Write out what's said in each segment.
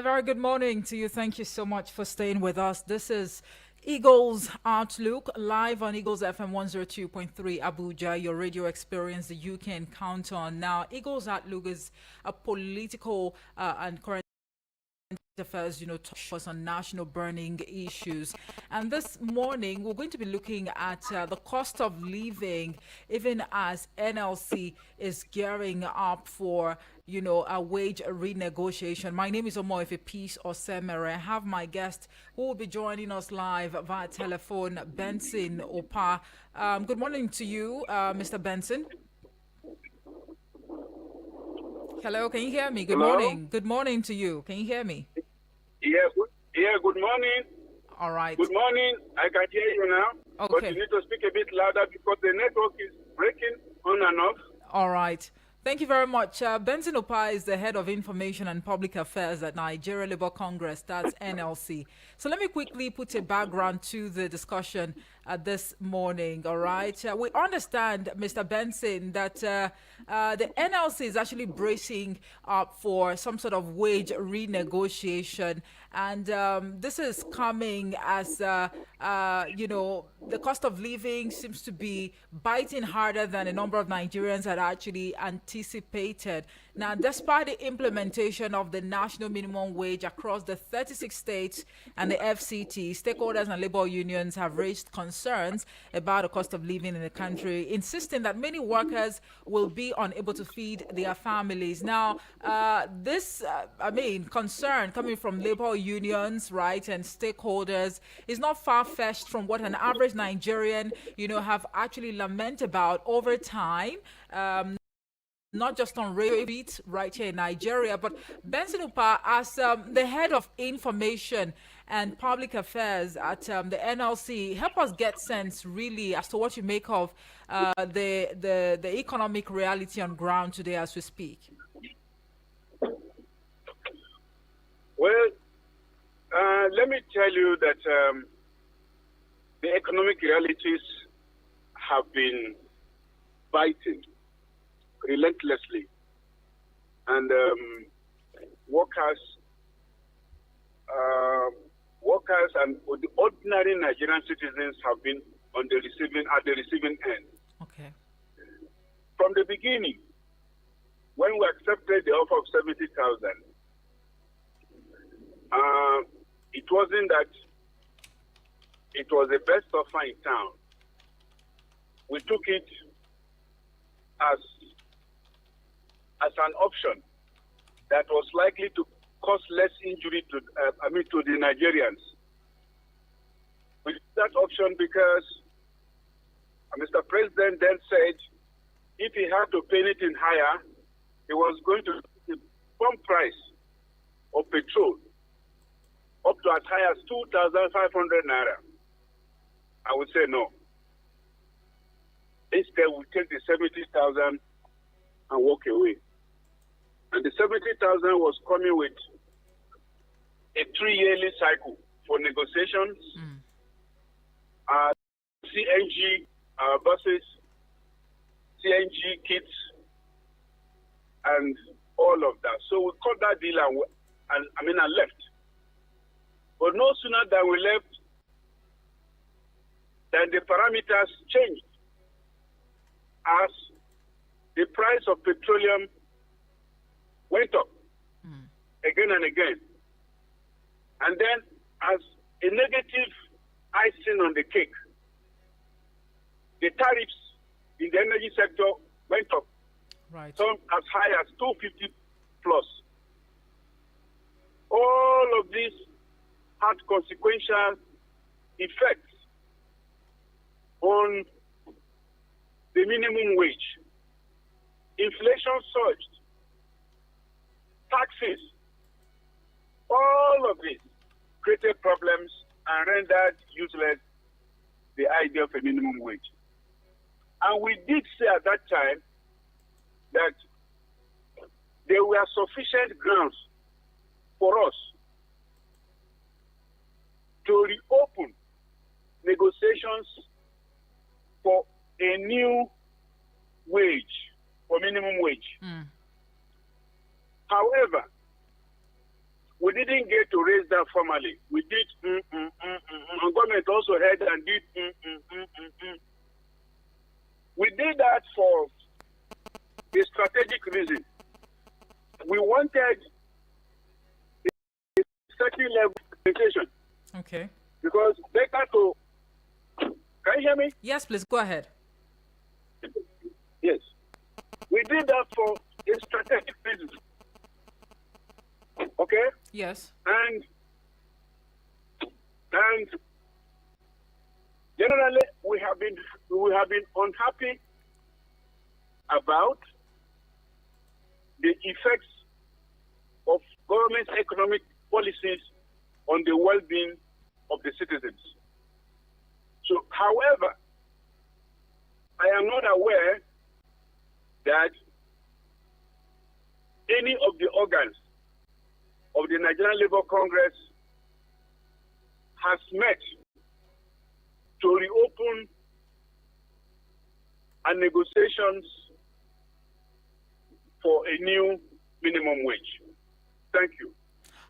very good morning to you. Thank you so much for staying with us. This is Eagles Outlook live on Eagles FM 102.3 Abuja, your radio experience that you can count on. Now, Eagles Outlook is a political and current affairs, touch us on national burning issues. And this morning, we're going to be looking at the cost of living, even as NLC is gearing up for, a wage renegotiation. My name is Omoefe Peace Osemere. I have my guest who will be joining us live via telephone, Benson Opa. Good morning to you, Mr. Benson. Hello, can you hear me? Good Hello? morning. Good morning to you. Can you hear me? Good morning. All right. Good morning. I can hear you now. Okay. But you need to speak a bit louder because the network is breaking on and off. All right. Thank you very much. Benson Opa is the head of information and public affairs at Nigeria Labour Congress, that's NLC. So let me quickly put a background to the discussion this morning, all right? We understand, Mr. Benson, that the NLC is actually bracing up for some sort of wage renegotiation. And this is coming as, the cost of living seems to be biting harder than a number of Nigerians had actually anticipated. Now, despite the implementation of the national minimum wage across the 36 states and the FCT, stakeholders and labor unions have raised concerns about the cost of living in the country, insisting that many workers will be unable to feed their families. Now, this concern coming from labor unions, right, and stakeholders is not far-fetched from what an average Nigerian, have actually lamented about over time. Not just on radio beats right here in Nigeria, but Benson Upa, as the head of information and public affairs at the NLC, help us get sense really as to what you make of the economic reality on ground today as we speak. Well, let me tell you that the economic realities have been biting relentlessly, and workers and the ordinary Nigerian citizens have been at the receiving end. Okay. From the beginning, when we accepted the offer of 70,000, it wasn't that it was the best offer in town. We took it as an option that was likely to cause less injury to the Nigerians. We took that option because Mr. President then said if he had to pay anything higher, he was going to the pump price of petrol up to as high as 2,500 naira. I would say no. Instead, we take the 70,000 and walk away. And the 70,000 was coming with a 3-yearly cycle for negotiations, CNG buses, CNG kits, and all of that. So we cut that deal and left. But no sooner than we left, than the parameters changed as the price of petroleum went up again and again. And then as a negative icing on the cake, the tariffs in the energy sector went up. Right. Some as high as 250 plus. All of this had consequential effects on the minimum wage. Inflation surged. Taxes. All of this created problems and rendered useless the idea of a minimum wage. And we did say at that time that there were sufficient grounds for us to reopen negotiations for a new wage, for minimum wage. However, we we didn't get to raise that formally. We did, and government also heard and did, We did that for a strategic reason. We wanted a certain level of education. Okay. Because better to, can you hear me? Yes, please go ahead. Yes. We did that for a strategic reason. Okay? Yes. And generally we have been unhappy about the effects of government's economic policies on the well-being of the citizens. So, however, I am not aware that any of the organs of the Nigerian Labour Congress has met to reopen and negotiations for a new minimum wage. Thank you.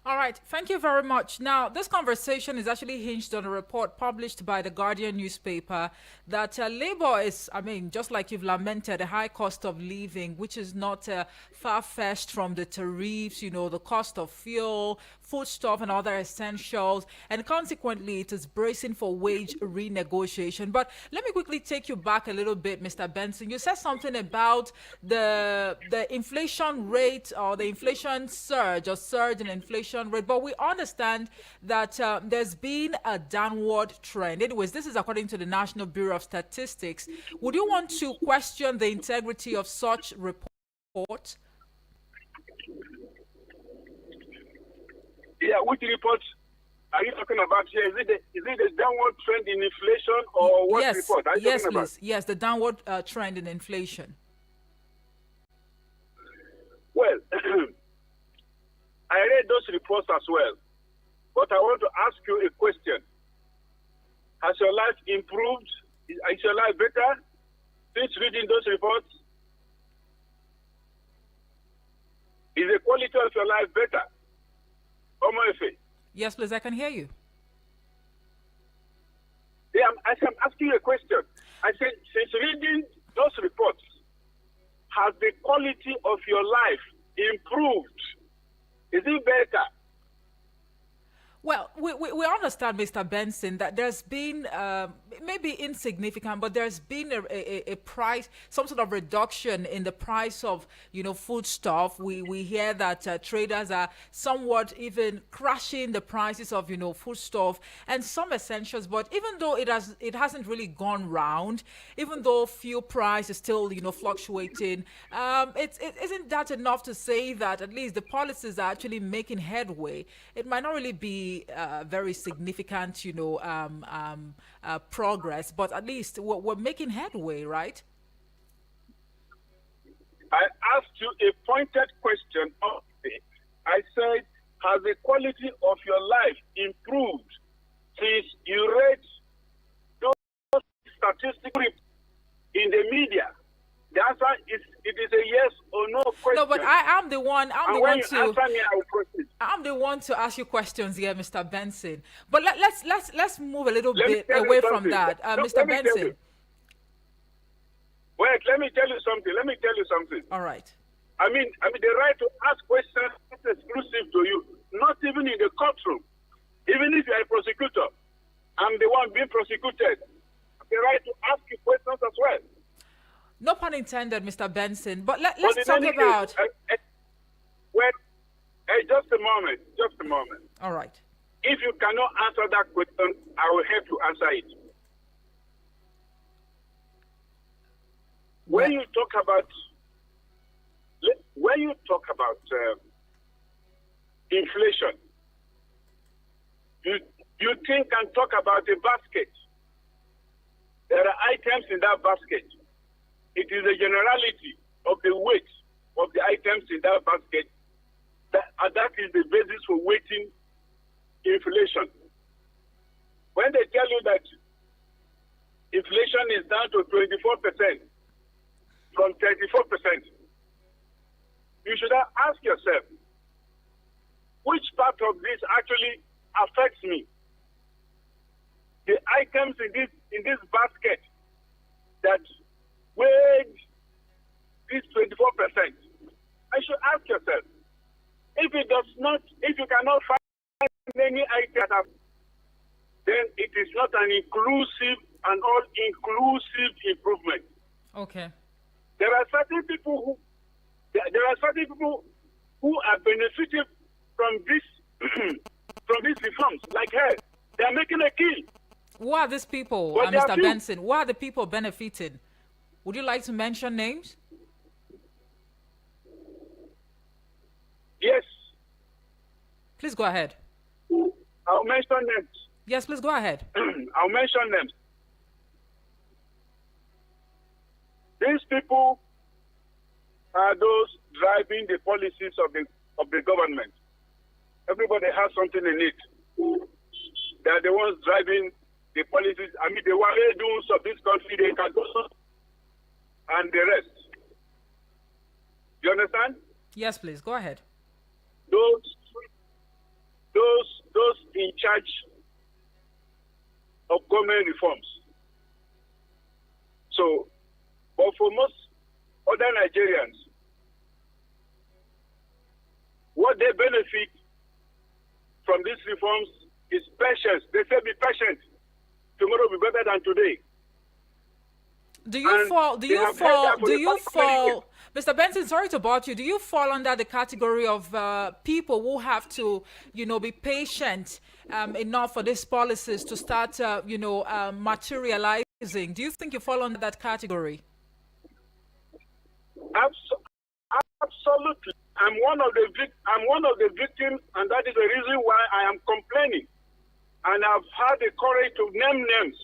All right. Thank you very much. Now, this conversation is actually hinged on a report published by the Guardian newspaper that labor is, just like you've lamented, a high cost of living, which is not far-fetched from the tariffs, the cost of fuel, foodstuff, and other essentials. And consequently, it is bracing for wage renegotiation. But let me quickly take you back a little bit, Mr. Benson. You said something about the inflation rate or the inflation surge in inflation rate, but we understand that there's been a downward trend. Anyways, this is according to the National Bureau of Statistics. Would you want to question the integrity of such report? Yeah, which report are you talking about here? Is it the downward trend in inflation or what report are you talking about? Yes, the downward trend in inflation. Well, I read those reports as well, but I want to ask you a question. Has your life improved? Is your life better since reading those reports? Is the quality of your life better? Omoefe? Yes, please, I can hear you. Yeah, I'm asking you a question. I said, since reading those reports, has the quality of your life improved? Is it better? Well, we understand, Mr. Benson, that there's been maybe insignificant, but there's been a price, some sort of reduction in the price of, foodstuff. We hear that traders are somewhat even crashing the prices of, foodstuff and some essentials. But even though it hasn't really gone round, even though fuel price is still, fluctuating, isn't that enough to say that at least the policies are actually making headway? It might not really be very significant, progress, but at least we're making headway, right? I asked you a pointed question. I said, has the quality of your life improved since you read those statistics in the media? The answer is it is a yes or no question. No, but I'm the one to answer me, I will proceed. I'm the one to ask you questions here, Mr. Benson. But let's move a little bit away from that, Mr. Benson. Wait, let me tell you something. All right. I mean, the right to ask questions is exclusive to you, not even in the courtroom. Even if you're a prosecutor, I'm the one being prosecuted. The right to ask you questions as well. No pun intended, Mr. Benson. But let's talk about. Just a moment. All right. If you cannot answer that question, I will help you answer it. When you talk about inflation, you think and talk about a basket. There are items in that basket. It is a generality of the weight of the items in that basket that is the basis for weighting inflation. When they tell you that inflation is down to 24% from 34%, you should ask yourself, which part of this actually affects me. The items in this basket that weigh this 24%. I should ask yourself, if you cannot find any item, then it is not an inclusive and all-inclusive improvement. Okay. There are certain people who are benefiting from these reforms, like her. They are making a kill. Who are these people, But Mr. Benson? Who are the people benefiting? Would you like to mention names? Yes. Please go ahead. I'll mention names. Yes, please go ahead. I'll mention names. These people are those driving the policies of the government. Everybody has something in it. They are the ones driving the policies. I mean, the one they do of this country, they can do, and the rest. You understand? Yes, please go ahead. Those in charge of government reforms. So, but for most other Nigerians, what they benefit from these reforms is patience. They say be patient. Tomorrow will be better than today. Do you fall, Mr. Benson, sorry to bother you, do you fall under the category of people who have to, be patient enough for these policies to start, materializing? Do you think you fall under that category? Absolutely. I'm one of the victims, and that is the reason why I am complaining. And I've had the courage to name names.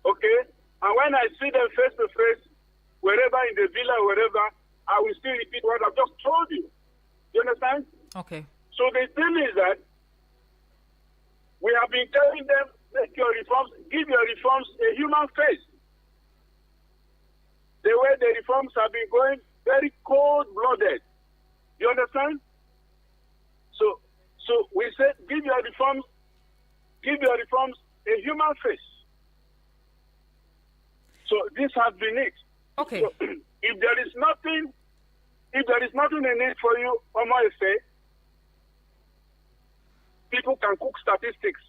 Okay? And when I see them face to face, wherever in the villa, wherever, I will still repeat what I've just told you. You understand? Okay. So the thing is that we have been telling them, make your reforms, give your reforms a human face. The way the reforms have been going, very cold-blooded. You understand? So we said, give your reforms a human face. So this has been it. Okay. So, if there is nothing in it for you, say, people can cook statistics.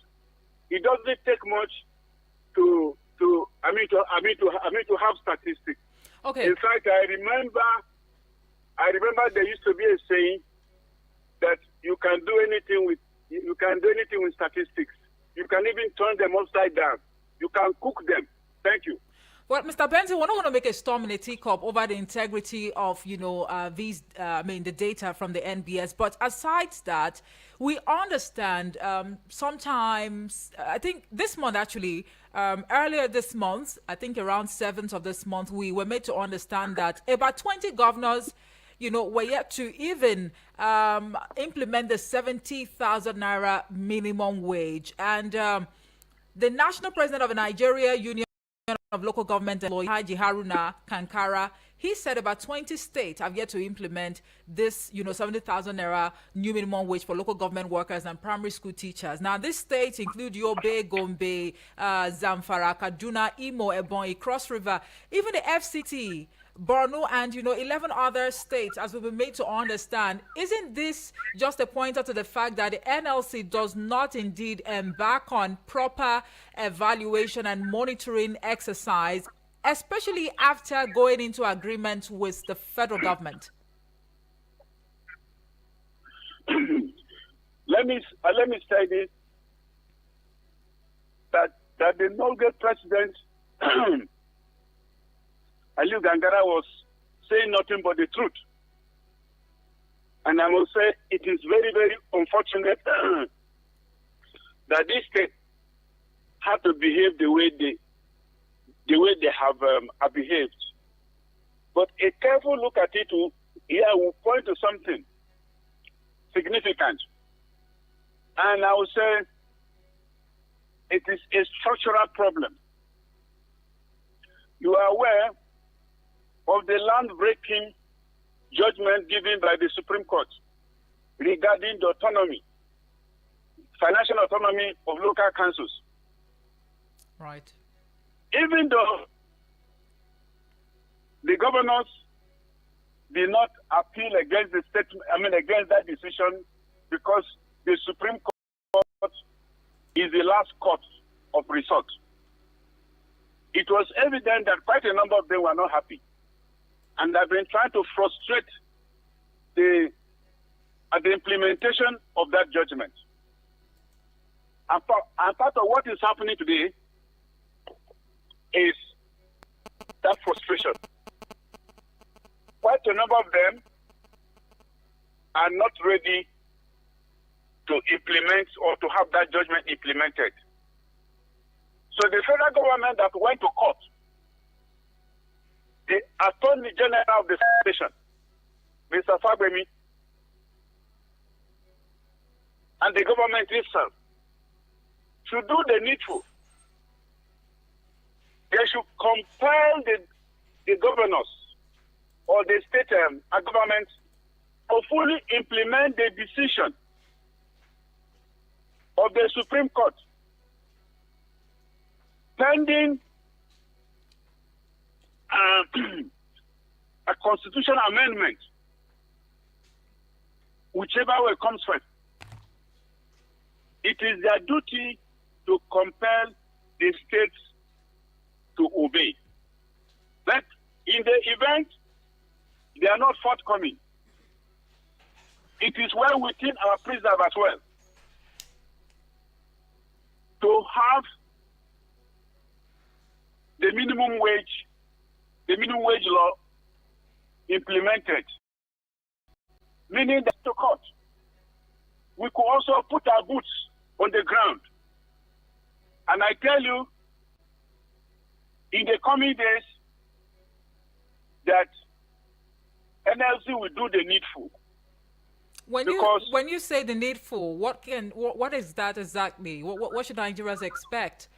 It doesn't take much to have statistics. Okay. In fact, I remember there used to be a saying that you can do anything with statistics. You can even turn them upside down. You can cook them. Thank you. Well, Mr. Benson, we don't want to make a storm in a teacup over the integrity of, the data from the NBS. But aside that, we understand sometimes, I think this month actually, earlier this month, I think around 7th of this month, we were made to understand that about 20 governors, were yet to even implement the 70,000 naira minimum wage. And the national president of the Nigeria Union of Local Government Employees, Haji Haruna Kankara, he said about 20 states have yet to implement this, 70,000 naira new minimum wage for local government workers and primary school teachers. Now, these states include Yobe, Gombe, Zamfara, Kaduna, Imo, Ebonyi, Cross River, even the FCT, Borno, and 11 other states, as we've been made to understand. Isn't this just a pointer to the fact that the NLC does not indeed embark on proper evaluation and monitoring exercise, especially after going into agreement with the federal government? Let me say this: that the Nolgate president Aliu Gangara was saying nothing but the truth. And I must say it is very, very unfortunate that this state had to behave the way they have behaved. But a careful look at it will point to something significant. And I would say it is a structural problem. You are aware of the land-breaking judgment given by the Supreme Court. regarding the autonomy, financial autonomy of local councils. Right. Even though the governors did not appeal against the against that decision, because the Supreme Court is the last court of resort. It was evident that quite a number of them were not happy, and have been trying to frustrate the implementation of that judgment. And part of what is happening today is that frustration. Quite a number of them are not ready to implement or to have that judgment implemented. So the federal government that went to court, the Attorney General of the Federation, Mr. Fagbemi, and the government itself should do the needful. They should compel the governors or the state government to fully implement the decision of the Supreme Court pending a constitutional amendment, whichever way comes first. It is their duty to compel the states to obey. But in the event they are not forthcoming, it is well within our preserve as well to have the minimum wage law implemented, meaning that to court, we could also put our boots on the ground. And I tell you, in the coming days, that NLC will do the needful. When you say the needful, what is that exactly? What should Nigerians expect?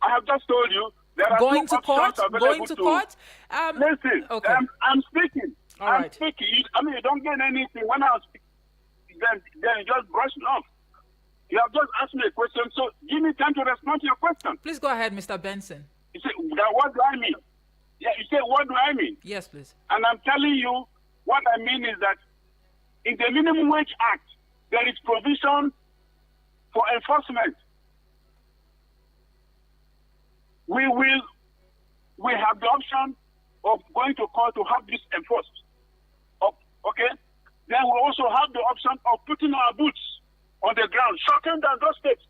I have just told you there are going two to court. Going to court. Listen, okay. I'm speaking. All I'm right. speaking. You don't get anything when I speak. Then you just brush it off. You have just asked me a question, so give me time to respond to your question. Please go ahead, Mr. Benson. You say, what do I mean? Yeah, you say, what do I mean? Yes, please. And I'm telling you, what I mean is that in the Minimum Wage Act, there is provision for enforcement. We have the option of going to court to have this enforced. Okay? Then we also have the option of putting our boots on the ground, shutting down those states.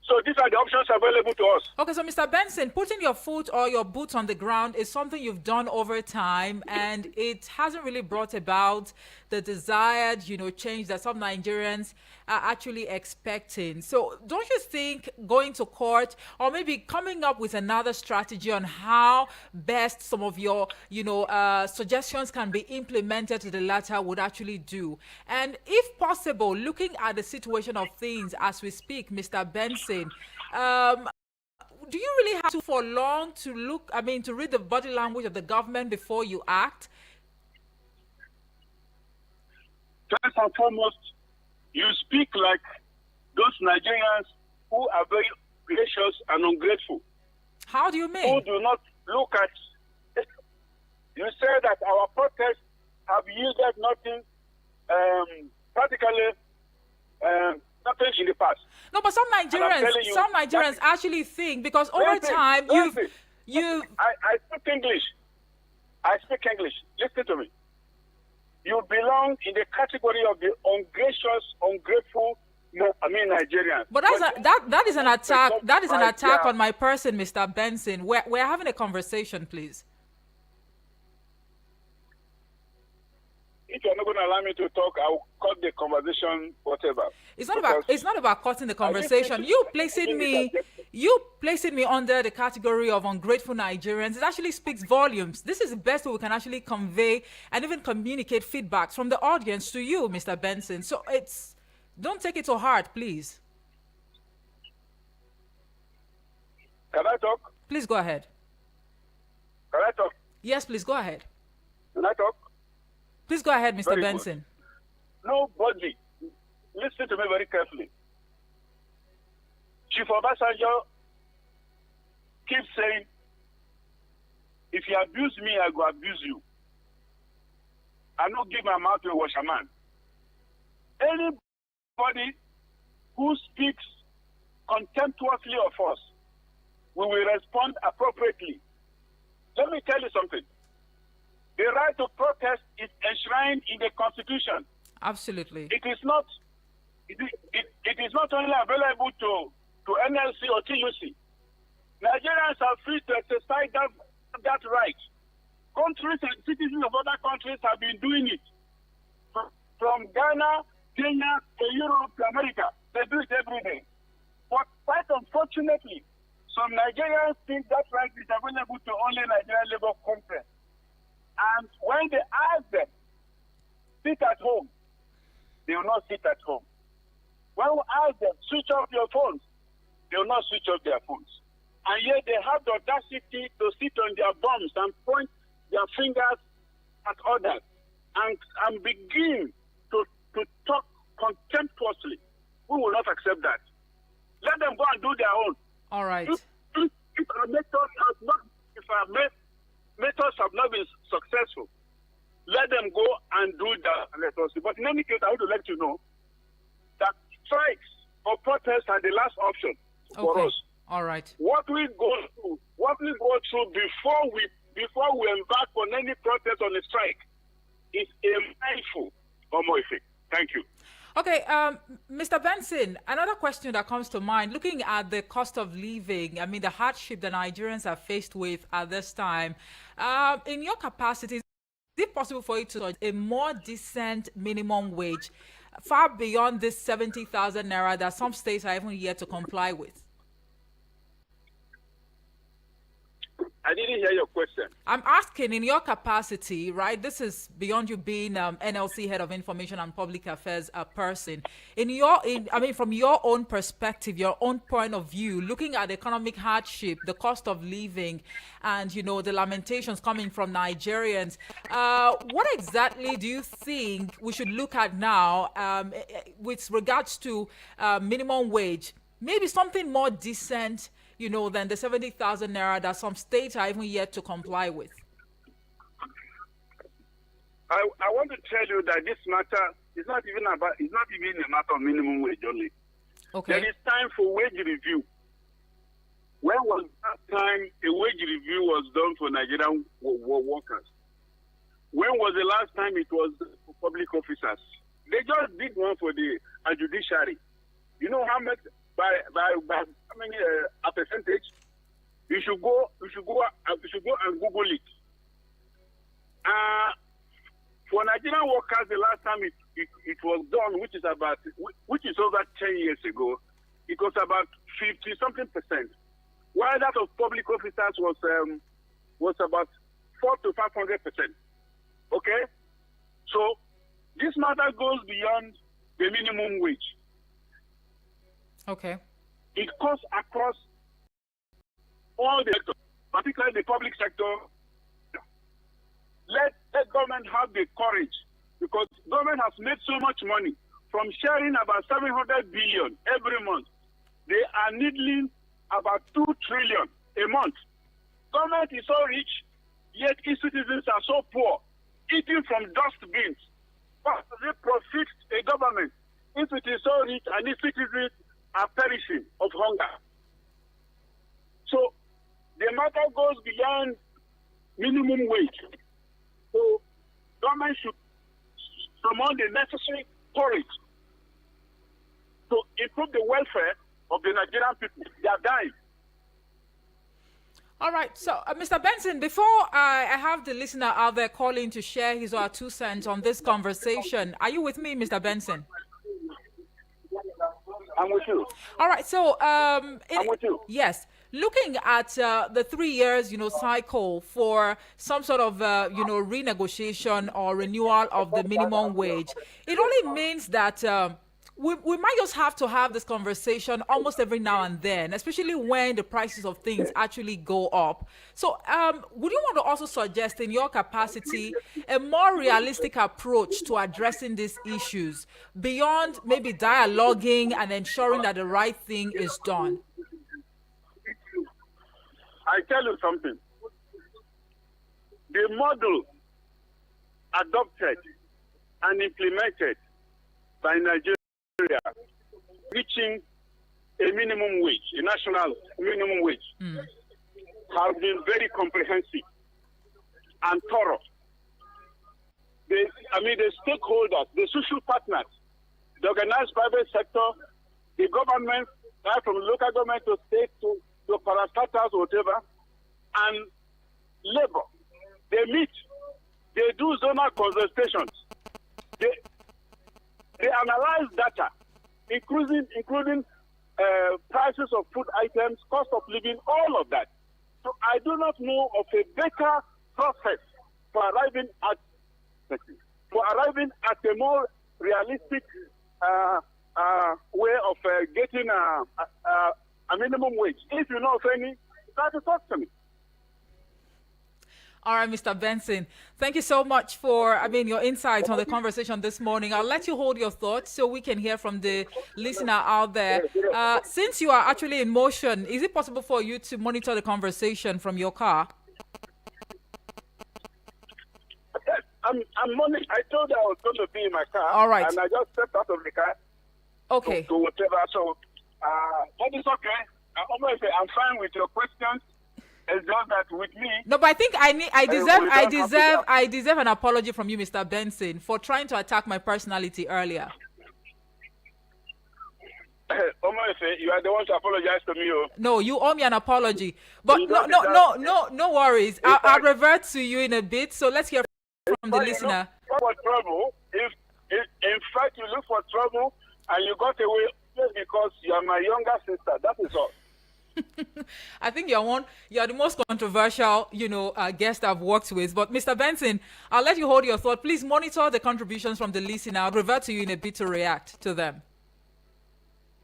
So these are the options available to us. Okay, so Mr. Benson, putting your foot or your boots on the ground is something you've done over time, and it hasn't really brought about the desired, change that some Nigerians are actually expecting. So don't you think going to court or maybe coming up with another strategy on how best some of your, suggestions can be implemented to the latter would actually do? And if possible, looking at the situation of things as we speak, Mr. Benson, do you really have to for long to read the body language of the government before you act? First and foremost, you speak like those Nigerians who are very gracious and ungrateful. How do you mean? Who do not look at. You say that our protests have yielded nothing, practically nothing in the past. No, but some Nigerians actually think, because over time I speak English. I speak English. Listen to me. You belong in the category of the ungracious, ungrateful, Nigerians. But that is an attack. That is an attack on my person, Mr. Benson. We're having a conversation, please. If you're not going to allow me to talk, I'll cut the conversation, whatever. It's not about cutting the conversation. You placing me under the category of ungrateful Nigerians, it actually speaks volumes. This is the best way we can actually convey and even communicate feedbacks from the audience to you, Mr. Benson. So don't take it to heart, please. Can I talk? Please go ahead. Can I talk? Yes, please go ahead. Can I talk? Please go ahead, Mr. Very Benson. good. Nobody, listen to me very carefully. Chief Obasanjo keeps saying, if you abuse me, I go abuse you. I don't give my mouth to a washerman. Anybody who speaks contemptuously of us, we will respond appropriately. Let me tell you something. The right to protest is enshrined in the Constitution. Absolutely. It is not only available to NLC or TUC. Nigerians are free to exercise that right. Countries and citizens of other countries have been doing it. From Ghana, Kenya, to Europe, to America. They do it every day. But quite unfortunately, some Nigerians think that right is available to only Nigerian Labour Conference. And when they ask them, sit at home, they will not sit at home. When we ask them, switch off your phones, they will not switch off their phones. And yet they have the audacity to sit on their bums and point their fingers at others and begin to talk contemptuously. We will not accept that. Let them go and do their own. All right. If our methods have not been successful, let them go and do that. Let us see. But in any case, I would like to know that strikes or protests are the last option for us. All right. What we go through before we embark on any protest on a strike is a mindful homoific. Thank you. Okay, Mr. Benson, another question that comes to mind, looking at the cost of living, I mean, the hardship that Nigerians are faced with at this time, in your capacity, is it possible for you to charge a more decent minimum wage, far beyond this 70,000 naira that some states are even yet to comply with? I didn't hear your question. I'm asking, in your capacity, right? This is beyond you being NLC head of information and public affairs person. From your own perspective, your own point of view, looking at economic hardship, the cost of living, and the lamentations coming from Nigerians, what exactly do you think we should look at now with regards to minimum wage? Maybe something more decent, than the 70,000 naira that some states are even yet to comply with. I want to tell you that this matter is not even a matter of minimum wage only. Okay. There is time for wage review. When was that time a wage review was done for Nigerian workers? When was the last time it was for public officers? They just did one for the judiciary. You know how much? By how many a percentage? You should go and Google it. For Nigerian workers, the last time it was done, which is over 10 years ago, it was about 50-something%. While that of public officers was about 400 to 500%. Okay, so this matter goes beyond the minimum wage. Okay. It cuts across all the sectors, particularly the public sector. Let government have the courage, because government has made so much money from sharing about 700 billion every month. They are needling about 2 trillion a month. Government is so rich, yet its citizens are so poor, eating from dustbins. What does it profit a government if it is so rich and its citizens are perishing of hunger? So the matter goes beyond minimum wage. So government should summon the necessary courage to improve the welfare of the Nigerian people. They are dying. All right. So, Mr. Benson, before I have the listener out there calling to share his or her 2 cents on this conversation, are you with me, Mr. Benson? I'm with you. All right. So, I'm with you. Yes. Looking at the 3 years, cycle for some sort of, renegotiation or renewal of the minimum wage, it only means that we might just have to have this conversation almost every now and then, especially when the prices of things actually go up. So, would you want to also suggest, in your capacity, a more realistic approach to addressing these issues beyond maybe dialoguing and ensuring that the right thing is done? I tell you something. The model adopted and implemented by Nigeria, reaching a minimum wage, a national minimum wage, has been very comprehensive and thorough. The stakeholders, the social partners, the organized private sector, the government, right from local government to state to parastatals, whatever, and labor, they meet, they do zonal consultations, they analyze data, including prices of food items, cost of living, all of that. So I do not know of a better process for arriving at a more realistic way of getting a minimum wage. If you know of any, try to talk to me. All right, Mr. Benson, thank you so much for, your insights on the conversation this morning. I'll let you hold your thoughts so we can hear from the listener out there. Since you are actually in motion, is it possible for you to monitor the conversation from your car? I'm monitoring. I told you I was going to be in my car. All right. And I just stepped out of the car. Okay. To whatever. So, that is okay. I'm fine with your questions. It's just that with me. No, but I think I deserve an apology from you, Mr. Benson, for trying to attack my personality earlier. You are the one to apologize to me. Oh. No, you owe me an apology. But no worries. I'll revert to you in a bit. So let's hear from the listener. Look for trouble. If in fact you look for trouble and you got away because you are my younger sister, that is all. I think you're the most controversial, guest I've worked with. But Mr. Benson, I'll let you hold your thought. Please monitor the contributions from the listener. I'll revert to you in a bit to react to them.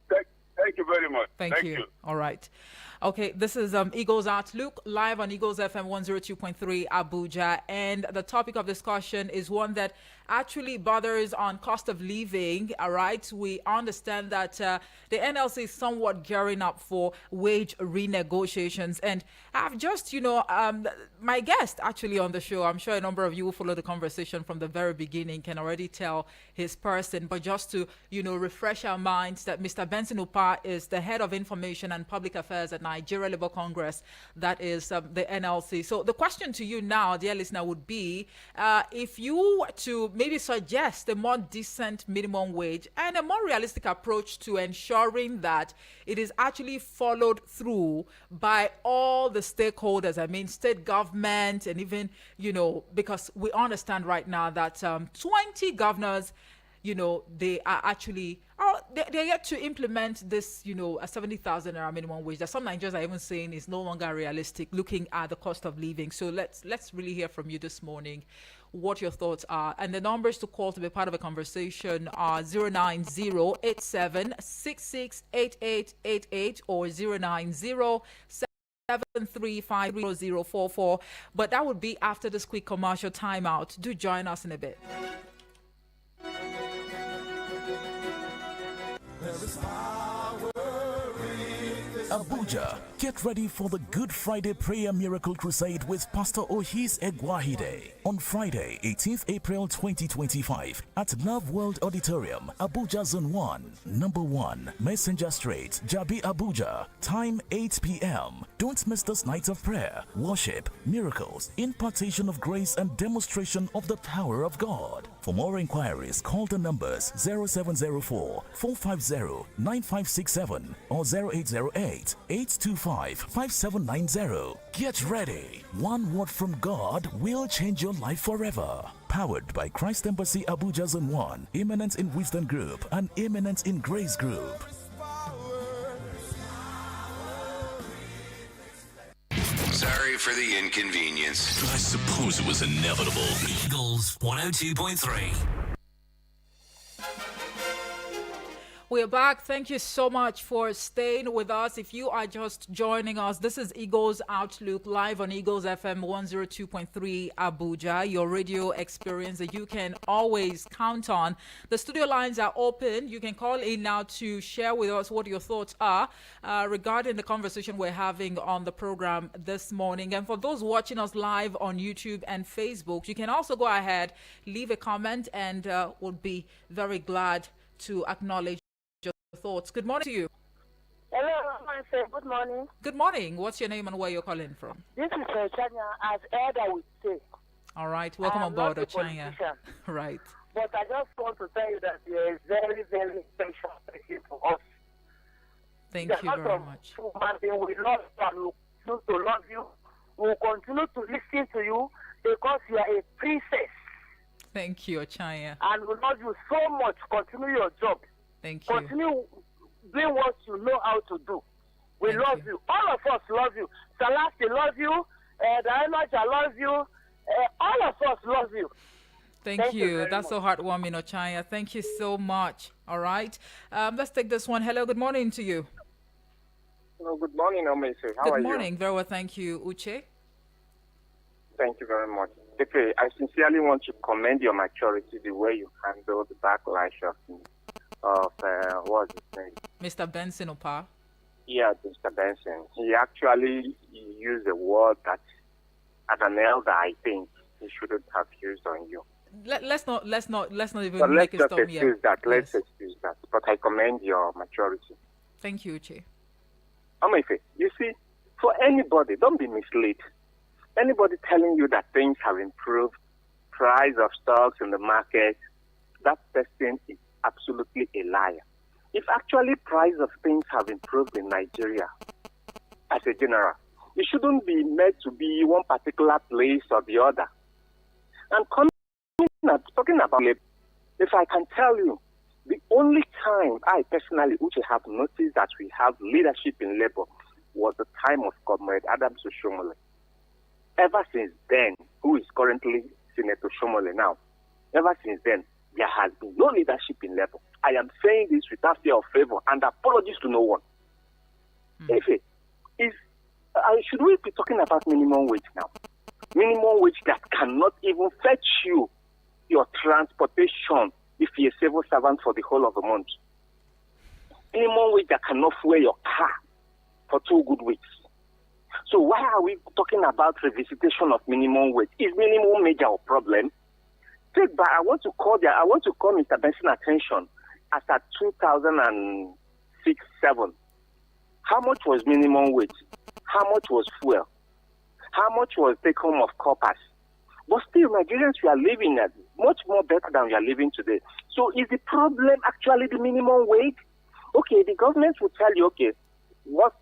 Thank you very much. Thank you. All right. Okay, this is Eagles Outlook live on Eagles FM 102.3 Abuja, and the topic of discussion is one that actually bothers on cost of living. All right, we understand that the NLC is somewhat gearing up for wage renegotiations, and I've just, my guest actually on the show, I'm sure a number of you who follow the conversation from the very beginning can already tell his person, but just to, refresh our minds that Mr. Benson Upa is the head of information and public affairs at Nigeria Labour Congress, that is the NLC. So the question to you now, dear listener, would be if you were to maybe suggest a more decent minimum wage and a more realistic approach to ensuring that it is actually followed through by all the stakeholders, state government, and even, because we understand right now that 20 governors, they are actually, they're yet to implement this, a 70,000 naira minimum wage that some Nigerians are even saying is no longer realistic, looking at the cost of living. So let's really hear from you this morning what your thoughts are. And the numbers to call to be part of a conversation are 09087668888 or 09073500044. But that would be after this quick commercial timeout. Do join us in a bit. Abuja, get ready for the Good Friday Prayer Miracle Crusade with Pastor Ohis Egwahide on Friday, 18th April 2025 at Love World Auditorium, Abuja Zone 1, number 1, Messenger Street, Jabi, Abuja. Time 8 p.m. Don't miss this night of prayer, worship, miracles, impartation of grace, and demonstration of the power of God. For more inquiries, call the numbers 0704 450 9567 or 0808 825 5790. Get ready. One word from God will change your life forever. Powered by Christ Embassy Abuja Zone 1, Imminent in Wisdom Group, and Imminent in Grace Group. Sorry for the inconvenience. I suppose it was inevitable. Eagles 102.3. We're back. Thank you so much for staying with us. If you are just joining us, this is Eagles Outlook live on Eagles FM 102.3 Abuja, your radio experience that you can always count on. The studio lines are open. You can call in now to share with us what your thoughts are regarding the conversation we're having on the program this morning. And for those watching us live on YouTube and Facebook, you can also go ahead, leave a comment, and we'll be very glad to acknowledge your thoughts. Good morning to you. Hello, sir. Good morning. Good morning. What's your name and where you're calling from? This is Chanya, as Elder would say. All right. Welcome aboard, Ochanya. Right. But I just want to tell you that you are a very, very special person for us. Thank you very much. We love you and we continue to love you. We will continue to listen to you because you are a princess. Thank you, Ochanya. And we love you so much. Continue your job. Thank you. Continue doing what you know how to do. We love you. All of us love you. Salasi love you. Dianaja love you. All of us love you. Thank you. That's much. so heartwarming, Ochanya. Thank you so much. All right. Let's take this one. Hello. Good morning to you. Hello, good morning, Omese. How are Good you? morning. Very well. Thank you, Uche. Thank you very much. Okay, I sincerely want to commend your maturity, the way you handle the backlash of what's his name? Mr. Benson Opa. Yeah, Mr. Benson. He actually used a word that, as an elder, I think he shouldn't have used on you. Let's not even But let's make it just stop excuse here. that. Let's Yes. excuse that. But I commend your maturity. Thank you, Uche. Omefe, you see, for anybody, don't be misled. Anybody telling you that things have improved, price of stocks in the market, that person is absolutely a liar. If actually price of things have improved in Nigeria, as a general, it shouldn't be made to be one particular place or the other. And talking about labor, if I can tell you, the only time I personally would have noticed that we have leadership in labor was the time of Comrade Adams Oshomole. Ever since then, who is currently Senator Shomole now, ever since then, there has been no leadership in labor. I am saying this without fear of favor and apologies to no one. Should we be talking about minimum wage now? Minimum wage that cannot even fetch you your transportation if you're a civil servant for the whole of the month. Minimum wage that cannot fuel your car for 2 good weeks. So why are we talking about revisitation of minimum wage? Is minimum wage our problem? I want to call Mr. Benson attention as at 2006-07. How much was minimum wage? How much was fuel? How much was take home of corpus? But still, Nigerians, we are living at much more better than we are living today. So is the problem actually the minimum wage? Okay, the government will tell you, okay, once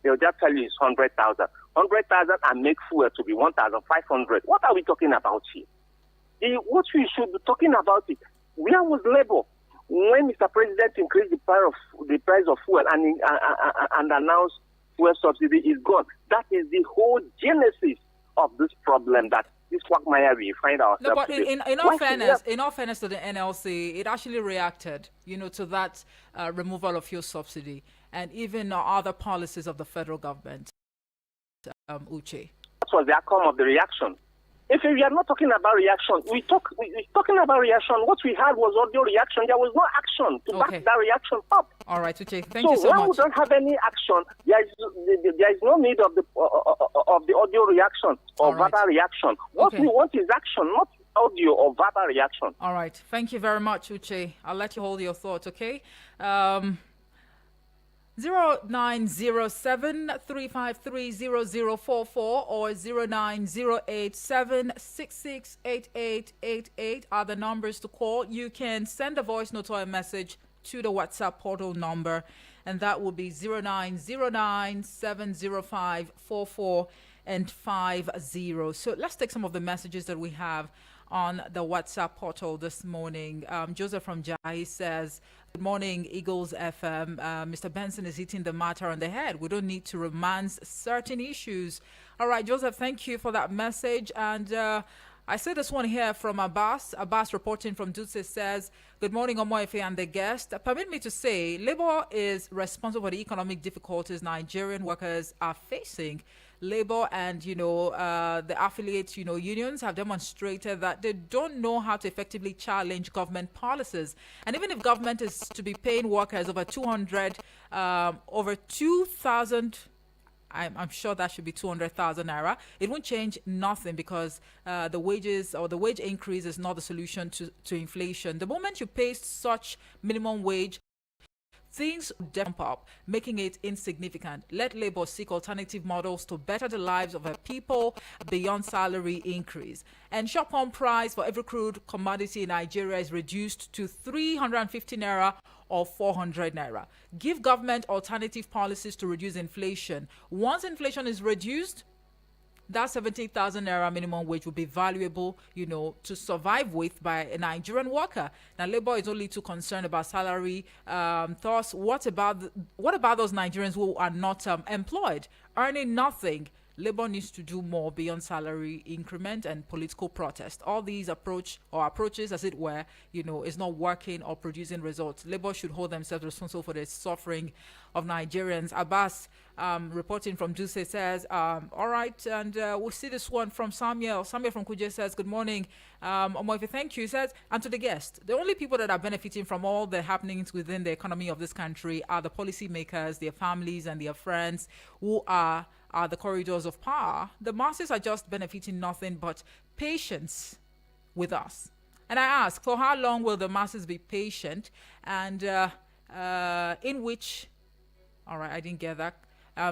they'll just tell you it's 100,000. 100,000 and make fuel to be 1,500. What are we talking about here? What we should be talking about is, where was labor when Mr. President increased the price of fuel and announced fuel subsidy is gone? That is the whole genesis of this problem, that this quagmire we find ourselves. No, but today. in all fairness to the NLC, it actually reacted, to that removal of fuel subsidy and even other policies of the federal government. Uche. That was the outcome of the reaction. If we are not talking about reaction, we're talking about reaction. What we had was audio reaction. There was no action to back that reaction up. All right, Uche. Thank you so when much. we don't have any action, there is no need of the audio reaction or verbal reaction. What we want is action, not audio or verbal reaction. All right. Thank you very much, Uche. I'll let you hold your thoughts, okay? 0907-353-0044 or 0908-766-8888 are the numbers to call. You can send a voice note or a message to the WhatsApp portal number, and that will be 0909-705-44 and 50. So let's take some of the messages that we have on the WhatsApp portal this morning. Joseph from Jai says, good morning, Eagles FM. Mr. Benson is hitting the matter on the head. We don't need to romance certain issues. All right, Joseph, thank you for that message. And I see this one here from Abbas. Abbas reporting from Dutse says, good morning, Omoefe and the guest. Permit me to say, Labour is responsible for the economic difficulties Nigerian workers are facing. Labour and, the affiliate, unions have demonstrated that they don't know how to effectively challenge government policies. And even if government is to be paying workers over 2,000, I'm sure that should be 200,000 naira. It won't change nothing because the wages or the wage increase is not the solution to inflation. The moment you pay such minimum wage, things jump up, making it insignificant. Let Labour seek alternative models to better the lives of our people beyond salary increase. And shop-on price for every crude commodity in Nigeria is reduced to 350 naira or 400 naira. Give government alternative policies to reduce inflation. Once inflation is reduced, that 70,000 naira minimum wage will be valuable, to survive with by a Nigerian worker. Now, Labour is only too concerned about salary. Thus, what about those Nigerians who are not employed, earning nothing? Labour needs to do more beyond salary increment and political protest. All these approaches, as it were, is not working or producing results. Labour should hold themselves responsible for the suffering of Nigerians. Abbas, reporting from Duse, says, all right, and we'll see this one from Samuel. Samuel from Kuje says, good morning. Omoife, thank you. He says, and to the guest, the only people that are benefiting from all the happenings within the economy of this country are the policymakers, their families, and their friends who are the corridors of power. The masses are just benefiting nothing but patience with us. And I ask, for how long will the masses be patient? And in which, all right, I didn't get that.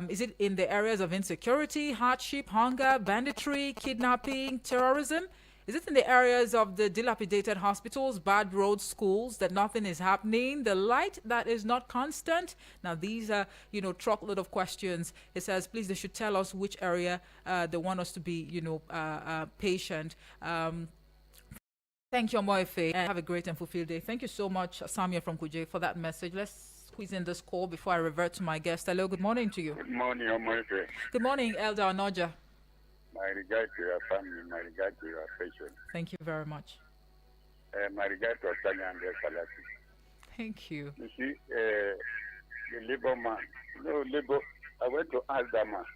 Is it in the areas of insecurity, hardship, hunger, banditry, kidnapping, terrorism? Is it in the areas of the dilapidated hospitals, bad roads, schools, that nothing is happening? The light that is not constant? Now, these are, truckload of questions. It says, please, they should tell us which area they want us to be, patient. Thank you, Omoefe, and have a great and fulfilled day. Thank you so much, Samia from Kuje, for that message. Let's squeeze in this call before I revert to my guest. Hello, good morning to you. Good morning, Omoefe. Good morning, Elder Onoja. My regard to your family, my regard to your affection. Thank you very much. My regard to Australia and their Salati. Thank you. You see, the Labour man, Labour, I went to ask that man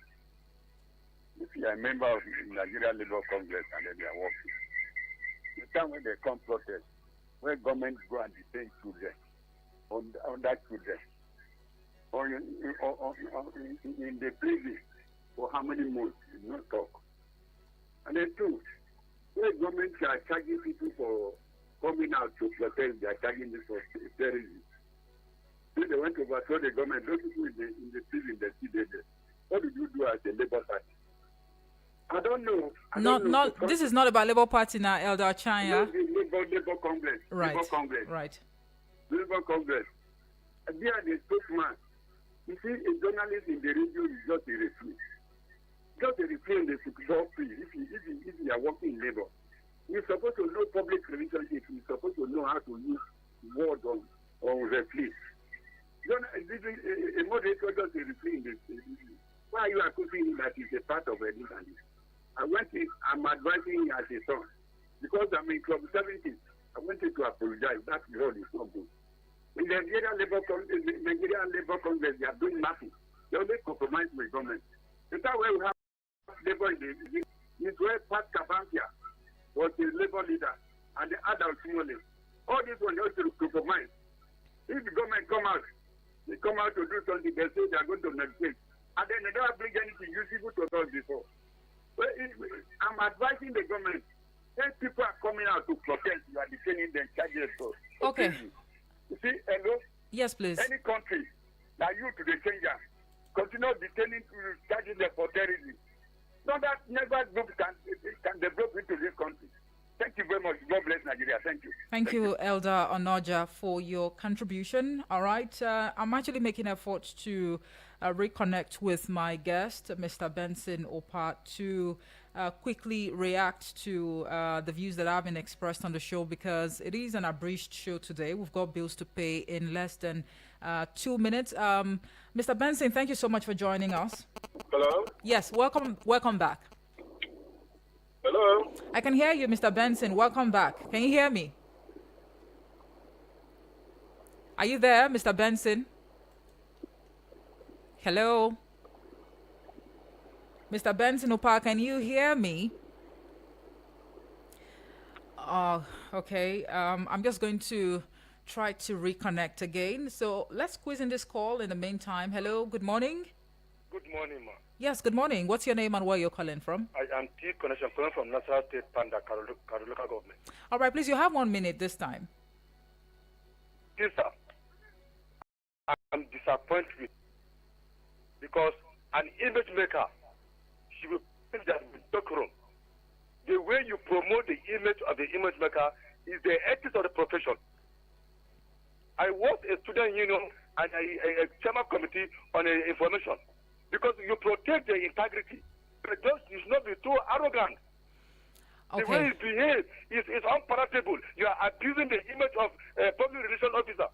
if you are a member of the Nigeria Labour Congress and then they are working. The time when they come protest, where government go and detain children, on that children, or in the prison for how many months, you not talk. And then two, where government are charging people for coming out to protest, they are charging them for terrorism. So they went to overthrow the government. Those people in the prison, they see there. What did you do as a Labour Party? I don't know. This is not about Labour Party now, Elder Chanya. Labour Congress. Right. Labour Congress. Right. Labour Congress. And they are the spokesman. You see, a journalist in the radio is just a referee. Just a referee in the sector free. If you are working in Labour, you're supposed to know public relationship. You're supposed to know how to use words on referee. A moderator just a referee in the why are you accusing him that he's a part of a this? I'm advising him as a son. Because I'm in Club 70, I wanted to apologize. That road is not good. In the Nigerian Labour Congress, they are doing nothing. They only compromise with government. The time where we have Labour is where Pat Kabankia was the Labour leader and the adult Simone. All this one also to compromise. If the government they come out to do something, they say they are going to negotiate. And then they don't bring anything useful to us before. But I'm advising the government. When people are coming out to protest, you are detaining them, charges for. Okay. You see, hello? Yes, please. Any country that you to the changer continue detaining, charging them for terrorism. No, that never group can develop into this country. Thank you very much. God bless Nigeria. Thank you. Thank you, Elder Onoja, for your contribution. All right. I'm actually making efforts to reconnect with my guest, Mr. Benson Opa, to quickly react to the views that have been expressed on the show, because it is an abridged show today. We've got bills to pay in less than 2 minutes. Mr. Benson, thank you so much for joining us. Hello? Yes, welcome back. Hello? I can hear you, Mr. Benson. Welcome back. Can you hear me? Are you there, Mr. Benson? Hello? Mr. Benson Opa, can you hear me? Okay. I'm just going to try to reconnect again. So let's squeeze in this call in the meantime. Hello, good morning. Good morning, ma. Yes, good morning. What's your name and where you're calling from? I am T Connection calling from National State Panda, Karu local government. All right, please, you have 1 minute this time. Yes, sir. I am disappointed because an image maker, she will think that we talk wrong. The way you promote the image of the image maker is the ethics of the profession. I was a student union and a chairman committee on information because you protect the integrity. But just you should not be too arrogant. Okay. The way you behave is unpalatable. You are abusing the image of a public relations officer.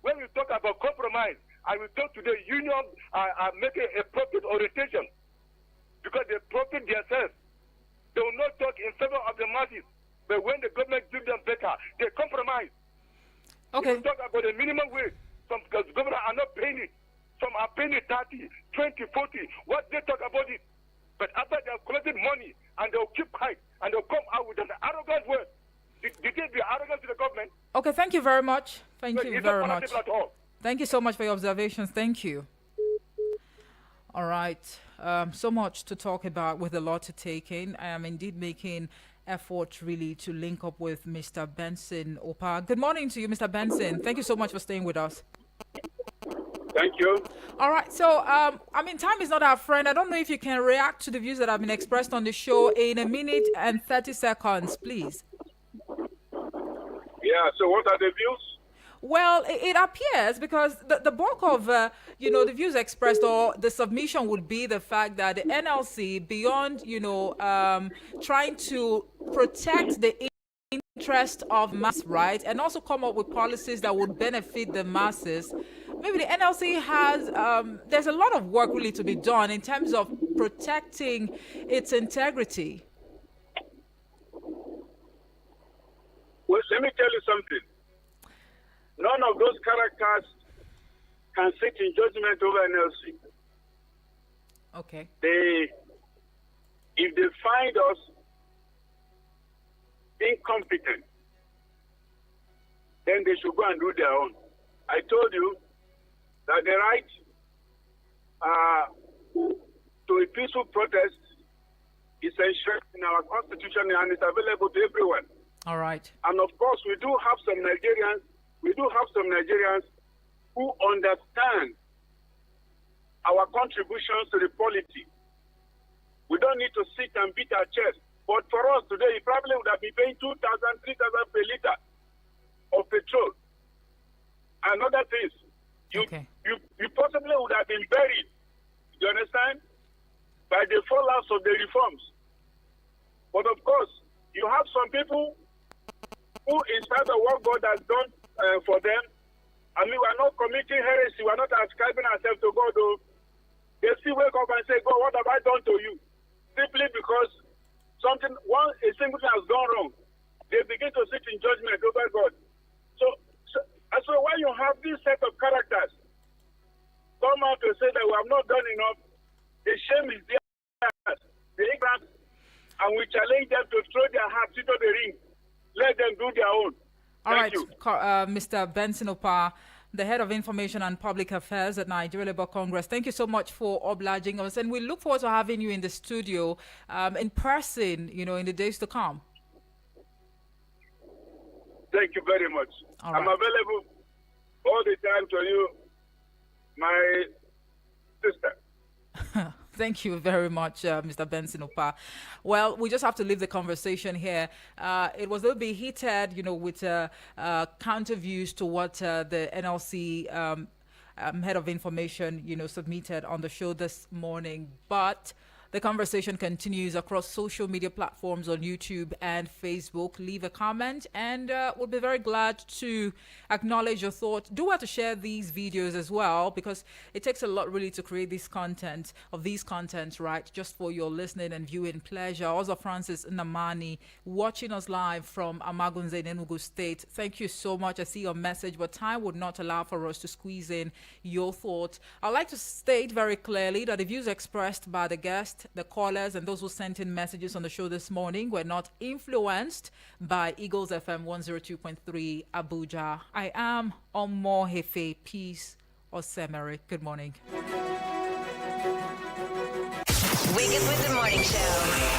When we talk about compromise, I will talk to the union are making a profit orientation because they profit themselves. They will not talk in favor of the masses. But when the government gives them better, they compromise. Okay. We talk about the minimum wage. Some governors are not paying it. Some are paying it 30, 20, 40. What they talk about it. But after they have collected money and they'll keep quiet and they'll come out with an arrogant word. Did they be arrogant to the government? Okay, thank you very much. Thank No, you it's very not much. palatable at all. Thank you so much for your observations. Thank you. All right. So much to talk about with a lot to take in. I am indeed making effort really to link up with Mr. Benson Opa. Good morning to you, Mr. Benson. Thank you so much for staying with us. Thank you. All right. So, time is not our friend. I don't know if you can react to the views that have been expressed on the show in a minute and 30 seconds, please. Yeah, so what are the views? Well, it appears because the bulk of, the views expressed or the submission would be the fact that the NLC, beyond, trying to protect the interest of mass, right, and also come up with policies that would benefit the masses, maybe the NLC has, there's a lot of work really to be done in terms of protecting its integrity. Well, let me tell you something. None of those characters can sit in judgment over NLC. Okay. If they find us incompetent, then they should go and do their own. I told you that the right to a peaceful protest is enshrined in our constitution and is available to everyone. All right. And of course, we do have some Nigerians who understand our contributions to the polity. We don't need to sit and beat our chest. But for us today, you probably would have been paying 2,000, 3,000 per liter of petrol. And other things. You possibly would have been buried, you understand, by the fallouts of the reforms. But of course, you have some people who, in spite of what God has done for them, I mean, we're not committing heresy, we're not ascribing ourselves to God, though. They still wake up and say, God, what have I done to you? Simply because a single thing has gone wrong. They begin to sit in judgment over God. So when you have this set of characters come out to say that we have not done enough, the shame is theirs, the ignorance, and we challenge them to throw their hearts into the ring. Let them do their own. All Thank right, you. Mr. Benson Opa, the head of information and public affairs at Nigeria Labour Congress. Thank you so much for obliging us, and we look forward to having you in the studio in person, in the days to come. Thank you very much. All I'm right. available all the time to you, my sister. Thank you very much, Mr. Benson Opa. Well, we just have to leave the conversation here. It was a little bit heated, with counter views to what the NLC head of information, submitted on the show this morning. But The conversation continues across social media platforms on YouTube and Facebook. Leave a comment, and we'll be very glad to acknowledge your thoughts. Do want to share these videos as well, because it takes a lot really to create this content, right? Just for your listening and viewing pleasure. Also, Francis Namani watching us live from Amagunze in Enugu State. Thank you so much. I see your message, but time would not allow for us to squeeze in your thoughts. I'd like to state very clearly that the views expressed by the guest, the callers, and those who sent in messages on the show this morning were not influenced by Eagles FM 102.3 Abuja. I am Omo Hefe Peace Osemere. Good morning. Wake up with the morning show.